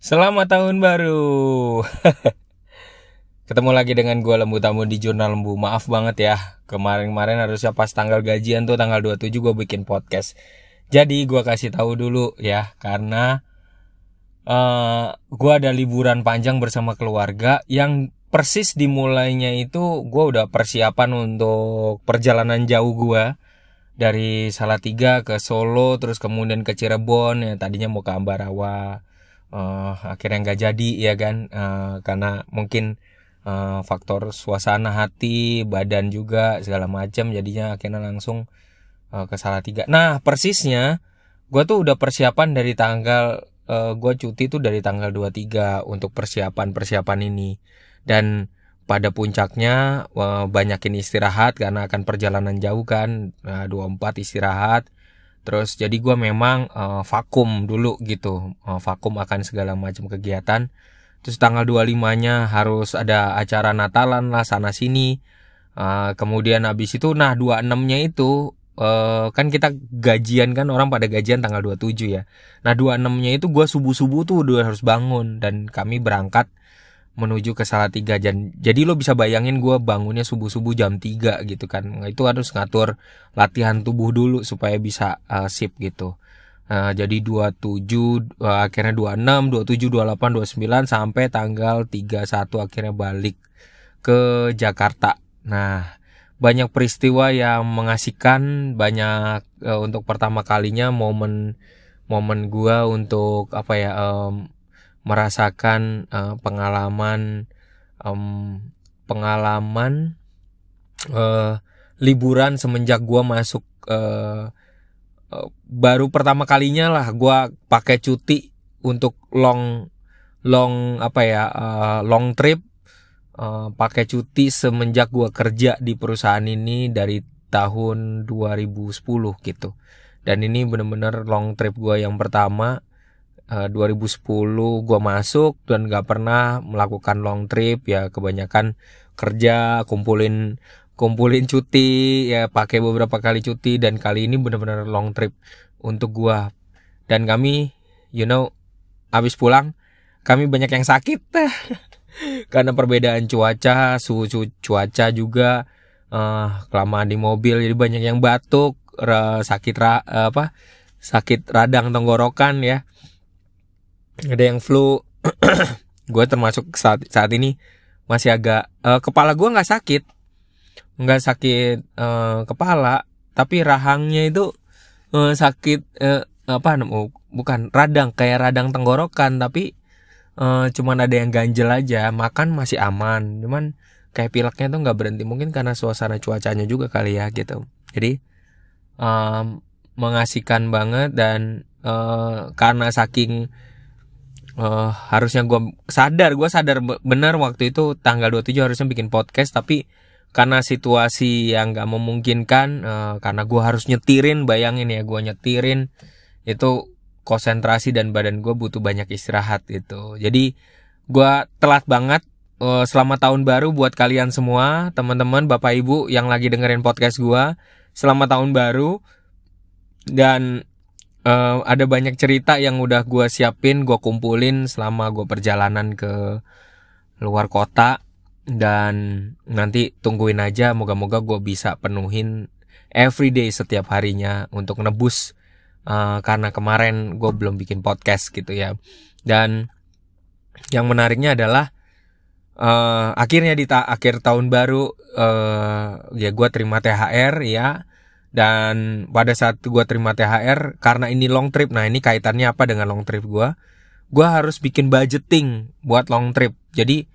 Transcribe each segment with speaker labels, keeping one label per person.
Speaker 1: Selamat tahun baru. Ketemu lagi dengan gue Lembu Tamu di Jurnal Lembu. Maaf banget ya, kemarin-kemarin harusnya pas tanggal gajian tuh tanggal 27 gue bikin podcast. Jadi gue kasih tahu dulu ya, karena gue ada liburan panjang bersama keluarga yang persis dimulainya itu gue udah persiapan untuk perjalanan jauh gue dari Salatiga ke Solo, terus kemudian ke Cirebon. Ya tadinya mau ke Ambarawa, akhirnya nggak jadi ya kan, karena mungkin faktor suasana hati, badan juga segala macam, jadinya akhirnya langsung ke Salatiga. Nah persisnya gue tuh udah persiapan dari tanggal gue cuti tuh dari tanggal 23 untuk persiapan ini. Dan pada puncaknya banyakin istirahat karena akan perjalanan jauh kan, 24 istirahat. Terus jadi gue memang vakum dulu gitu, vakum akan segala macam kegiatan. Terus tanggal 25-nya harus ada acara Natalan lah sana sini. Kemudian habis itu 26-nya itu kan kita gajian kan, orang pada gajian tanggal 27 ya. Nah 26-nya itu gue subuh-subuh tuh udah harus bangun dan kami berangkat menuju ke Salatiga. Jadi lo bisa bayangin gue bangunnya subuh-subuh jam 3 gitu kan. Itu harus ngatur latihan tubuh dulu supaya bisa sip gitu. Jadi 27, akhirnya 26, 27, 28, 29 sampai tanggal 31 akhirnya balik ke Jakarta. Nah, banyak peristiwa yang mengasihkan, banyak untuk pertama kalinya momen gua untuk merasakan pengalaman liburan semenjak gua masuk, baru pertama kalinya lah gua pakai cuti untuk long trip, pakai cuti semenjak gua kerja di perusahaan ini dari tahun 2010 gitu. Dan ini bener-bener long trip gua yang pertama. 2010 gua masuk dan gak pernah melakukan long trip ya, kebanyakan kerja, kumpulin cuti ya, pakai beberapa kali cuti. Dan kali ini benar-benar long trip untuk gua. Dan kami habis pulang kami banyak yang sakit karena perbedaan cuaca, suhu cuaca juga, kelamaan di mobil jadi banyak yang batuk, sakit radang tenggorokan ya. Ada yang flu. Gue termasuk saat ini masih agak, kepala gue nggak sakit kepala, tapi rahangnya itu sakit, bukan radang, kayak radang tenggorokan, tapi cuman ada yang ganjel aja. Makan masih aman, cuman kayak pileknya tuh nggak berhenti, mungkin karena suasana cuacanya juga kali ya gitu. Jadi mengasihkan banget. Dan karena saking harusnya gue sadar benar waktu itu tanggal 27 harusnya bikin podcast, tapi karena situasi yang gak memungkinkan, karena gue harus nyetirin, bayangin ya, gue nyetirin itu konsentrasi dan badan gue butuh banyak istirahat gitu. Jadi gue telat banget. Selamat tahun baru buat kalian semua, teman-teman, bapak ibu yang lagi dengerin podcast gue. Selamat tahun baru. Dan ada banyak cerita yang udah gue siapin, gue kumpulin selama gue perjalanan ke luar kota. Dan nanti tungguin aja, moga-moga gue bisa penuhin everyday setiap harinya untuk nebus, karena kemarin gue belum bikin podcast gitu ya. Dan yang menariknya adalah akhirnya di akhir tahun baru, ya gue terima THR ya. Dan pada saat gue terima THR, karena ini long trip, nah ini kaitannya apa dengan long trip gue harus bikin budgeting buat long trip. Jadi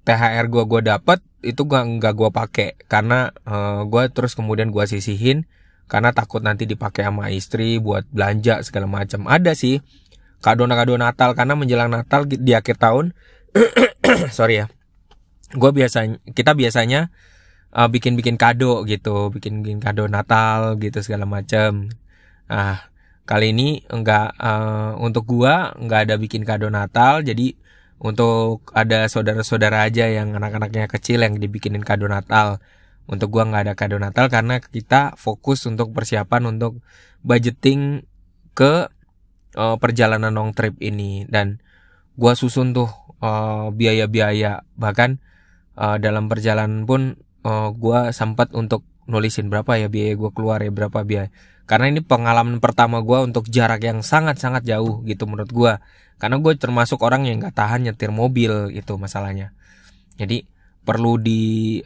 Speaker 1: THR gue dapat itu nggak gue pakai, karena gue terus kemudian gue sisihin karena takut nanti dipakai sama istri buat belanja segala macam. Ada sih kado Natal, karena menjelang Natal di akhir tahun sorry ya, kita biasanya bikin kado gitu, bikin kado Natal gitu segala macam. Kali ini enggak, untuk gua enggak ada bikin kado Natal. Jadi untuk ada saudara-saudara aja yang anak-anaknya kecil yang dibikinin kado Natal. Untuk gua enggak ada kado Natal karena kita fokus untuk persiapan untuk budgeting ke perjalanan long trip ini, dan gue susun tuh biaya-biaya, bahkan dalam perjalanan pun gue sempat untuk nulisin berapa ya biaya gue keluar ya, berapa biaya, karena ini pengalaman pertama gue untuk jarak yang sangat-sangat jauh gitu menurut gue, karena gue termasuk orang yang nggak tahan nyetir mobil itu masalahnya. Jadi perlu di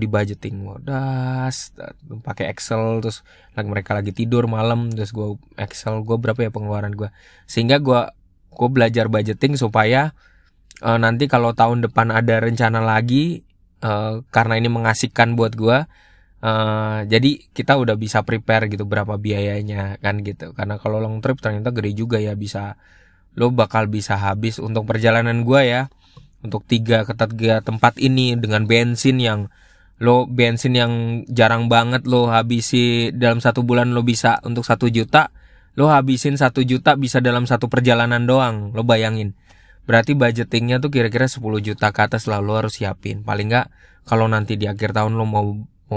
Speaker 1: budgeting, das pakai Excel, terus mereka lagi tidur malam, terus gue Excel gue berapa ya pengeluaran gue, sehingga gue belajar budgeting supaya nanti kalau tahun depan ada rencana lagi, karena ini mengasihkan buat gue, jadi kita udah bisa prepare gitu berapa biayanya kan gitu. Karena kalau long trip ternyata gede juga ya, lo bakal bisa habis untuk perjalanan gue ya, untuk 3 tempat ini dengan bensin yang jarang banget lo habisi dalam 1 bulan. Lo bisa untuk 1 juta, lo habisin 1 juta bisa dalam 1 perjalanan doang. Lo bayangin, berarti budgetingnya tuh kira-kira 10 juta ke atas lah lo harus siapin. Paling nggak kalau nanti di akhir tahun lo mau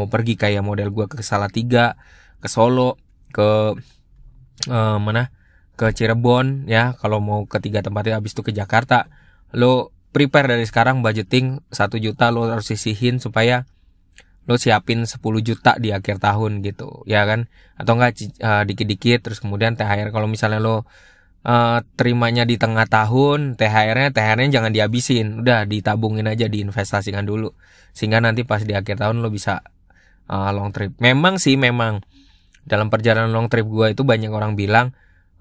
Speaker 1: pergi kayak model gue ke Salatiga, ke Solo, ke mana, ke Cirebon ya, kalau mau ke 3 tempat itu, habis itu ke Jakarta, lo prepare dari sekarang budgeting 1 juta lo harus sisihin supaya lo siapin 10 juta di akhir tahun gitu ya kan. Atau enggak dikit-dikit, terus kemudian THR kalau misalnya lo terimanya di tengah tahun, THR-nya jangan dihabisin, udah ditabungin aja, diinvestasikan dulu, sehingga nanti pas di akhir tahun lo bisa long trip. Memang dalam perjalanan long trip gue itu banyak orang bilang,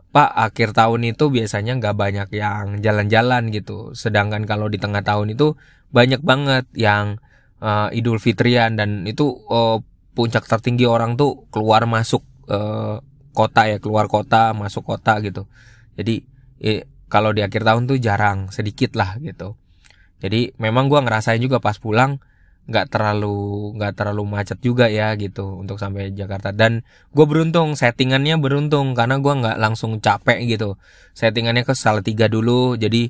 Speaker 1: Pak, akhir tahun itu biasanya nggak banyak yang jalan-jalan gitu. Sedangkan kalau di tengah tahun itu banyak banget yang Idul Fitrian, dan itu puncak tertinggi orang tuh keluar masuk kota ya, keluar kota masuk kota gitu. Jadi kalau di akhir tahun tuh jarang, sedikit lah gitu. Jadi memang gua ngerasain juga pas pulang nggak terlalu macet juga ya gitu untuk sampai Jakarta. Dan gue settingannya beruntung karena gue nggak langsung capek gitu. Settingannya ke Salatiga dulu, jadi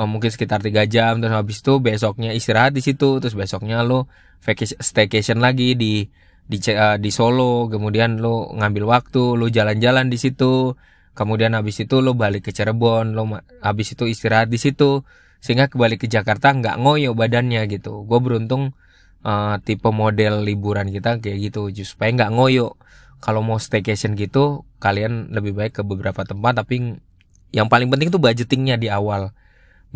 Speaker 1: mungkin sekitar 3 jam, terus habis itu besoknya istirahat di situ, terus besoknya lo staycation lagi di Solo, kemudian lo ngambil waktu lo jalan-jalan di situ, kemudian habis itu lo balik ke Cirebon, lo habis itu istirahat di situ, sehingga kembali ke Jakarta nggak ngoyo badannya gitu. Gue beruntung tipe model liburan kita kayak gitu, supaya nggak ngoyo. Kalau mau staycation gitu, kalian lebih baik ke beberapa tempat, tapi yang paling penting tuh budgetingnya di awal.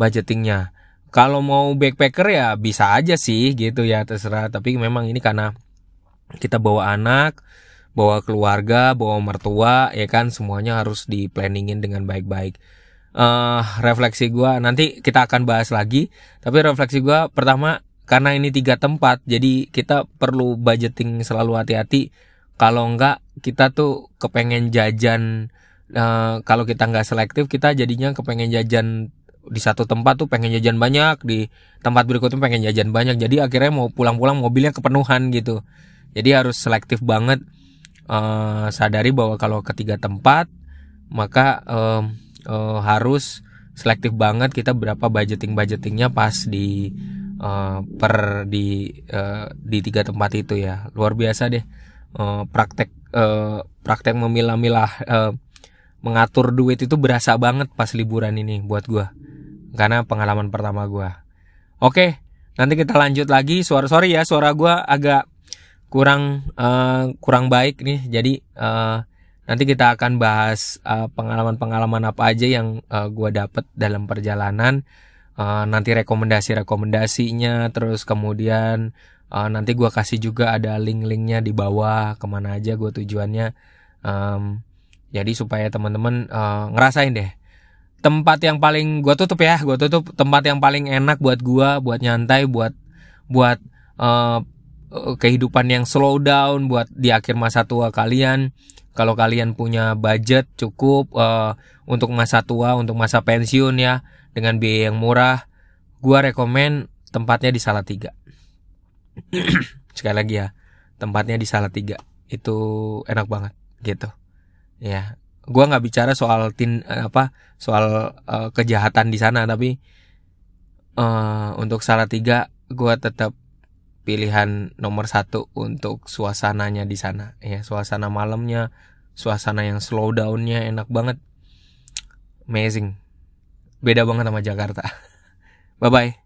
Speaker 1: Budgetingnya, kalau mau backpacker ya bisa aja sih gitu ya, terserah. Tapi memang ini karena kita bawa anak, bawa keluarga, bawa mertua ya kan, semuanya harus di planningin dengan baik-baik. Refleksi gue, nanti kita akan bahas lagi, tapi refleksi gue pertama, karena ini 3 tempat, jadi kita perlu budgeting selalu hati-hati. Kalau enggak, kita tuh kepengen jajan, kalau kita nggak selektif, kita jadinya kepengen jajan di 1 tempat tuh pengen jajan banyak, di tempat berikutnya pengen jajan banyak, jadi akhirnya mau pulang-pulang mobilnya kepenuhan gitu. Jadi harus selektif banget. Sadari bahwa kalau ke 3 tempat, maka harus selektif banget kita berapa budgetingnya pas di 3 tempat itu ya. Luar biasa deh praktek memilah-milah, mengatur duit itu berasa banget pas liburan ini buat gua, karena pengalaman pertama gua. Oke, nanti kita lanjut lagi. Sorry ya, suara gua agak kurang baik nih. Jadi nanti kita akan bahas pengalaman-pengalaman apa aja yang gua dapet dalam perjalanan. Nanti rekomendasinya, terus kemudian nanti gue kasih juga ada link-linknya di bawah kemana aja gue tujuannya, jadi supaya teman-teman ngerasain deh tempat yang paling gue tutup tempat yang paling enak buat gue, buat nyantai, buat kehidupan yang slow down, buat di akhir masa tua kalian. Kalau kalian punya budget cukup untuk masa tua, untuk masa pensiun ya, dengan biaya yang murah, gua rekomen tempatnya di Salatiga. Sekali lagi ya, tempatnya di Salatiga itu enak banget gitu. Ya, gua nggak bicara soal kejahatan di sana, tapi untuk Salatiga gua tetap pilihan nomor 1 untuk suasananya di sana. Ya, suasana malamnya, suasana yang slow downnya enak banget. amazing. Beda banget sama Jakarta. Bye bye.